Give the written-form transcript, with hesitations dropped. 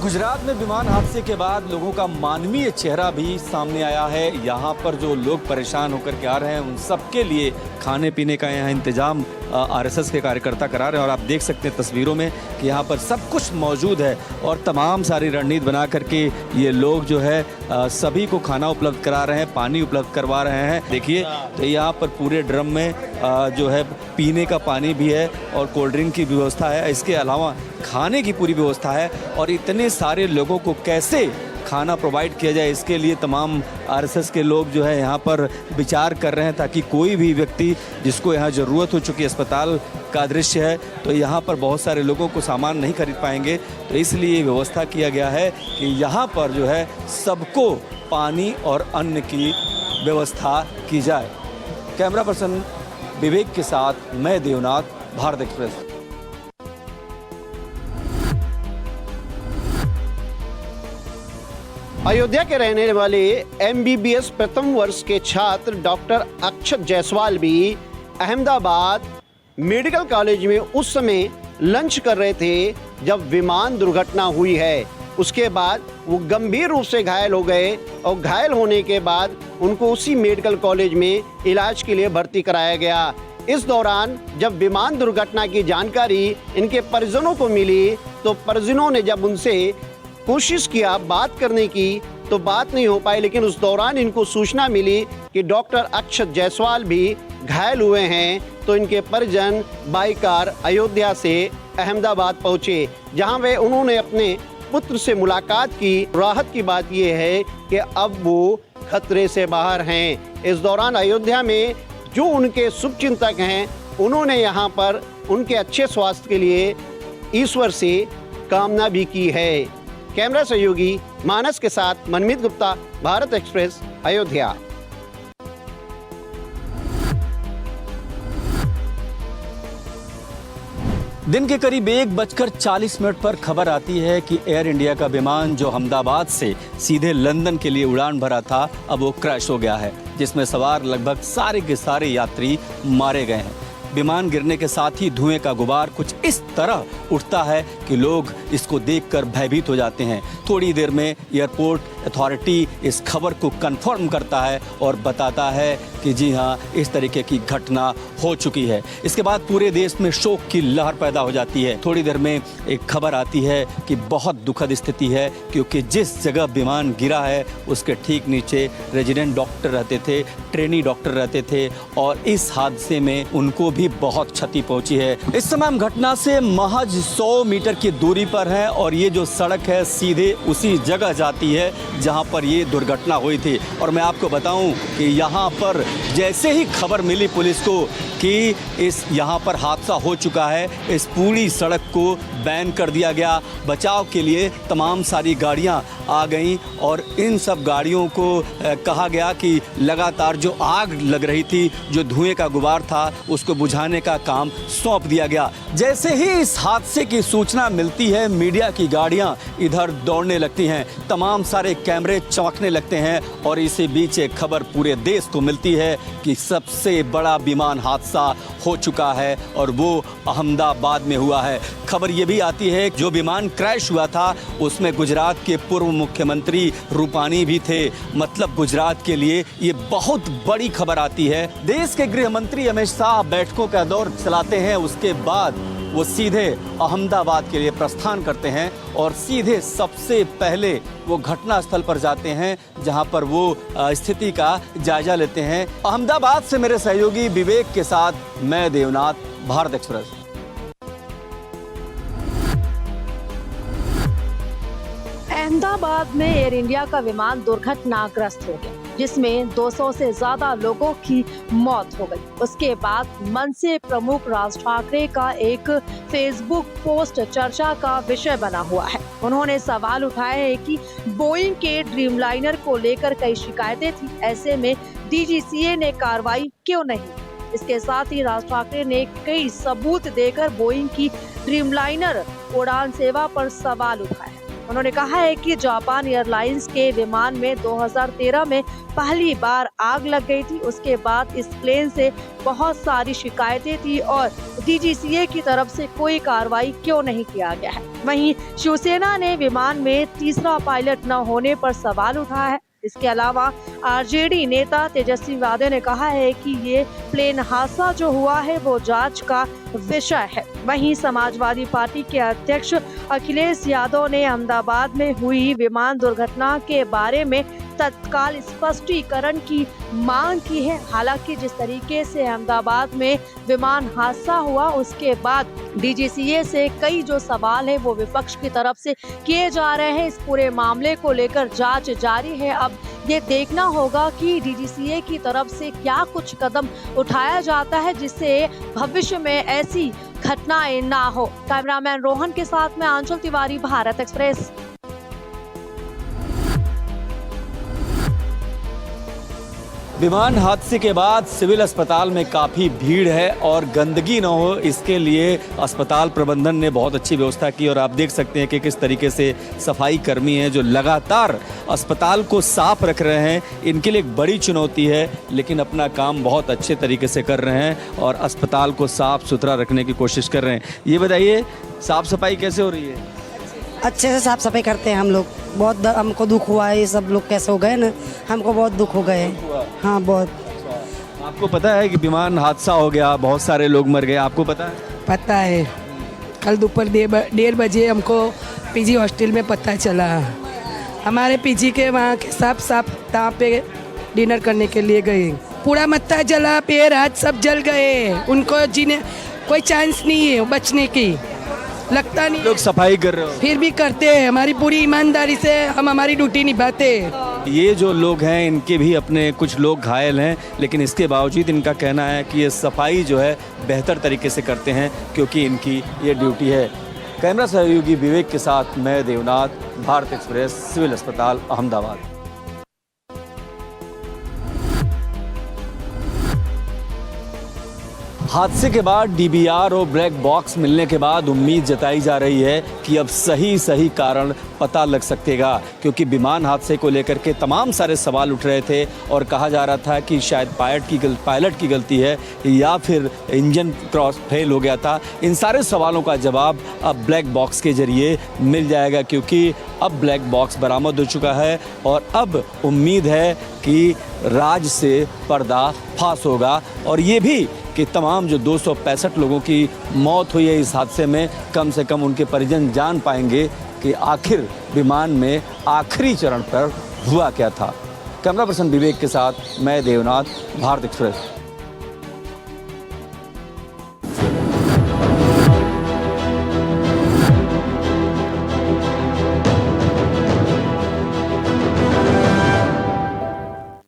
गुजरात में विमान हादसे के बाद लोगों का मानवीय चेहरा भी सामने आया है। यहाँ पर जो लोग परेशान होकर के आ रहे हैं उन सबके लिए खाने पीने का यहाँ इंतजाम आरएसएस के कार्यकर्ता करा रहे हैं। और आप देख सकते हैं तस्वीरों में कि यहाँ पर सब कुछ मौजूद है और तमाम सारी रणनीति बना करके ये लोग जो है सभी को खाना उपलब्ध करा रहे हैं, पानी उपलब्ध करवा रहे हैं। देखिए तो यहाँ पर पूरे ड्रम में जो है पीने का पानी भी है और कोल्ड ड्रिंक की व्यवस्था है। इसके अलावा खाने की पूरी व्यवस्था है और इतने सारे लोगों को कैसे खाना प्रोवाइड किया जाए इसके लिए तमाम आरएसएस के लोग जो है यहाँ पर विचार कर रहे हैं, ताकि कोई भी व्यक्ति जिसको यहाँ ज़रूरत हो चुकी अस्पताल का दृश्य है तो यहाँ पर बहुत सारे लोगों को सामान नहीं खरीद पाएंगे, तो इसलिए व्यवस्था किया गया है कि यहाँ पर जो है सबको पानी और अन्न की व्यवस्था की जाए। कैमरा पर्सन विवेक के साथ मैं देवनाथ, भारत एक्सप्रेस। अयोध्या के रहने वाले एमबीबीएस प्रथम वर्ष के छात्र डॉक्टर अक्षत जायसवाल भी अहमदाबाद मेडिकल कॉलेज में उस समय लंच कर रहे थे जब विमान दुर्घटना हुई है। उसके बाद वो गंभीर रूप से घायल हो गए और घायल होने के बाद उनको उसी मेडिकल कॉलेज में इलाज के लिए भर्ती कराया गया। इस दौरान जब विमान दुर्घटना की जानकारी इनके परिजनों को मिली तो परिजनों ने जब उनसे कोशिश किया बात करने की तो बात नहीं हो पाई, लेकिन उस दौरान इनको सूचना मिली कि डॉक्टर अक्षत जायसवाल भी घायल हुए हैं। तो इनके परिजन बाई कार अयोध्या से अहमदाबाद पहुंचे, जहां वे उन्होंने अपने पुत्र से मुलाकात की। राहत की बात यह है कि अब वो खतरे से बाहर हैं। इस दौरान अयोध्या में जो उनके शुभचिंतक हैं उन्होंने यहाँ पर उनके अच्छे स्वास्थ्य के लिए ईश्वर से कामना भी की है। कैमरा सहयोगी मानस के साथ मनमीत गुप्ता, भारत एक्सप्रेस, अयोध्या। दिन के करीब 1:40 पर खबर आती है कि एयर इंडिया का विमान जो अहमदाबाद से सीधे लंदन के लिए उड़ान भरा था अब वो क्रैश हो गया है, जिसमें सवार लगभग सारे के सारे यात्री मारे गए हैं। विमान गिरने के साथ ही धुएं का गुबार कुछ इस तरह उठता है कि लोग इसको देखकर भयभीत हो जाते हैं। थोड़ी देर में एयरपोर्ट अथॉरिटी इस खबर को कंफर्म करता है और बताता है कि जी हाँ, इस तरीके की घटना हो चुकी है। इसके बाद पूरे देश में शोक की लहर पैदा हो जाती है। थोड़ी देर में एक खबर आती है कि बहुत दुखद स्थिति है, क्योंकि जिस जगह विमान गिरा है उसके ठीक नीचे रेजिडेंट डॉक्टर रहते थे, ट्रेनी डॉक्टर रहते थे और इस हादसे में उनको भी बहुत क्षति पहुंची है। इस समय हम घटना से महज 100 मीटर की दूरी पर हैं और ये जो सड़क है सीधे उसी जगह जाती है जहां पर ये दुर्घटना हुई थी। और मैं आपको बताऊं कि यहां पर जैसे ही खबर मिली पुलिस को कि यहाँ पर हादसा हो चुका है, इस पूरी सड़क को बैन कर दिया गया। बचाव के लिए तमाम सारी गाड़ियां आ गईं और इन सब गाड़ियों को कहा गया कि लगातार जो आग लग रही थी, जो धुएं का गुबार था, उसको बुझाने का काम सौंप दिया गया। जैसे ही इस हादसे की सूचना मिलती है, मीडिया की गाड़ियां इधर दौड़ने लगती हैं, तमाम सारे कैमरे चमकने लगते हैं और इसी बीच एक खबर पूरे देश को मिलती है कि सबसे बड़ा विमान हादसा हो चुका है और वो अहमदाबाद में हुआ है। खबर ये भी आती है जो विमान क्रैश हुआ था उसमें गुजरात के पूर्व मुख्यमंत्री रूपानी भी थे। मतलब गुजरात के लिए ये बहुत बड़ी खबर आती है। देश के गृह मंत्री अमित शाह बैठकों का दौर चलाते हैं, उसके बाद वो सीधे अहमदाबाद के लिए प्रस्थान करते हैं और सीधे सबसे पहले वो घटना स्थल पर जाते हैं जहां पर वो स्थिति का जायजा लेते हैं। अहमदाबाद से मेरे सहयोगी विवेक के साथ मैं देवनाथ, भारत एक्सप्रेस। अहमदाबाद में एयर इंडिया का विमान दुर्घटनाग्रस्त हो गया, जिसमें 200 से ज्यादा लोगों की मौत हो गई। उसके बाद मनसे प्रमुख राज ठाकरे का एक फेसबुक पोस्ट चर्चा का विषय बना हुआ है। उन्होंने सवाल उठाए हैं कि बोइंग के ड्रीमलाइनर को लेकर कई शिकायतें थी, ऐसे में डीजीसीए ने कार्रवाई क्यों नहीं। इसके साथ ही राज ठाकरे ने कई सबूत देकर बोइंग की ड्रीमलाइनर उड़ान सेवा पर सवाल उठाए। उन्होंने कहा है कि जापान एयरलाइंस के विमान में 2013 में पहली बार आग लग गई थी। उसके बाद इस प्लेन से बहुत सारी शिकायतें थी और DGCA की तरफ से कोई कार्रवाई क्यों नहीं किया गया है। वहीं शिवसेना ने विमान में तीसरा पायलट न होने पर सवाल उठाया है। इसके अलावा RJD नेता तेजस्वी यादव ने कहा है कि ये प्लेन हादसा जो हुआ है वो जांच का विषय है। वहीं समाजवादी पार्टी के अध्यक्ष अखिलेश यादव ने अहमदाबाद में हुई विमान दुर्घटना के बारे में तत्काल स्पष्टीकरण की मांग की है। हालांकि जिस तरीके से अहमदाबाद में विमान हादसा हुआ उसके बाद DGCA से कई जो सवाल है वो विपक्ष की तरफ से किए जा रहे हैं। इस पूरे मामले को लेकर जांच जारी है। अब ये देखना होगा कि DGCA की तरफ से क्या कुछ कदम उठाया जाता है जिससे भविष्य में ऐसी घटनाएं ना हो। कैमरामैन रोहन के साथ में आंचल तिवारी, भारत एक्सप्रेस। विमान हादसे के बाद सिविल अस्पताल में काफ़ी भीड़ है और गंदगी न हो इसके लिए अस्पताल प्रबंधन ने बहुत अच्छी व्यवस्था की और आप देख सकते हैं कि किस तरीके से सफाई कर्मी हैं जो लगातार अस्पताल को साफ रख रहे हैं। इनके लिए एक बड़ी चुनौती है लेकिन अपना काम बहुत अच्छे तरीके से कर रहे हैं और अस्पताल को साफ सुथरा रखने की कोशिश कर रहे हैं। ये बताइए साफ सफाई कैसे हो रही है? अच्छे से साफ सफाई करते हैं हम लोग। बहुत हमको दुख हुआ है, ये सब लोग कैसे हो गए ना, हमको बहुत दुख हो गए। हाँ बहुत। आपको पता है कि विमान हादसा हो गया, बहुत सारे लोग मर गए, आपको पता है? पता है। कल दोपहर 1:30 बजे हमको PG हॉस्टल में पता चला। हमारे PG के वहाँ के साफ वहाँ पे डिनर करने के लिए गए। पूरा मत्था जला, पैर हाथ सब जल गए। उनको जीने कोई चांस नहीं है बचने की, लगता नहीं। लोग सफाई कर रहे हो फिर भी करते हैं, हमारी पूरी ईमानदारी से हम हमारी ड्यूटी निभाते हैं। ये जो लोग हैं इनके भी अपने कुछ लोग घायल हैं लेकिन इसके बावजूद इनका कहना है कि ये सफाई जो है बेहतर तरीके से करते हैं क्योंकि इनकी ये ड्यूटी है। कैमरा सहयोगी विवेक के साथ मैं देवनाथ, भारत एक्सप्रेस, सिविल अस्पताल अहमदाबाद। हादसे के बाद DBR और ब्लैक बॉक्स मिलने के बाद उम्मीद जताई जा रही है कि अब सही कारण पता लग सकेगा क्योंकि विमान हादसे को लेकर के तमाम सारे सवाल उठ रहे थे और कहा जा रहा था कि शायद पायलट की गलती है या फिर इंजन क्रॉस फेल हो गया था। इन सारे सवालों का जवाब अब ब्लैक बॉक्स के जरिए मिल जाएगा क्योंक65 अब ब्लैक बॉक्स बरामद हो चुका है और अब उम्मीद है कि राज से पर्दा फाश होगा और ये भी कि तमाम जो 265 लोगों की मौत हुई है इस हादसे में कम से कम उनके परिजन जान पाएंगे कि आखिर विमान में आखिरी चरण पर हुआ क्या था। कैमरा पर्सन विवेक के साथ मैं देवनाथ, भारत एक्सप्रेस।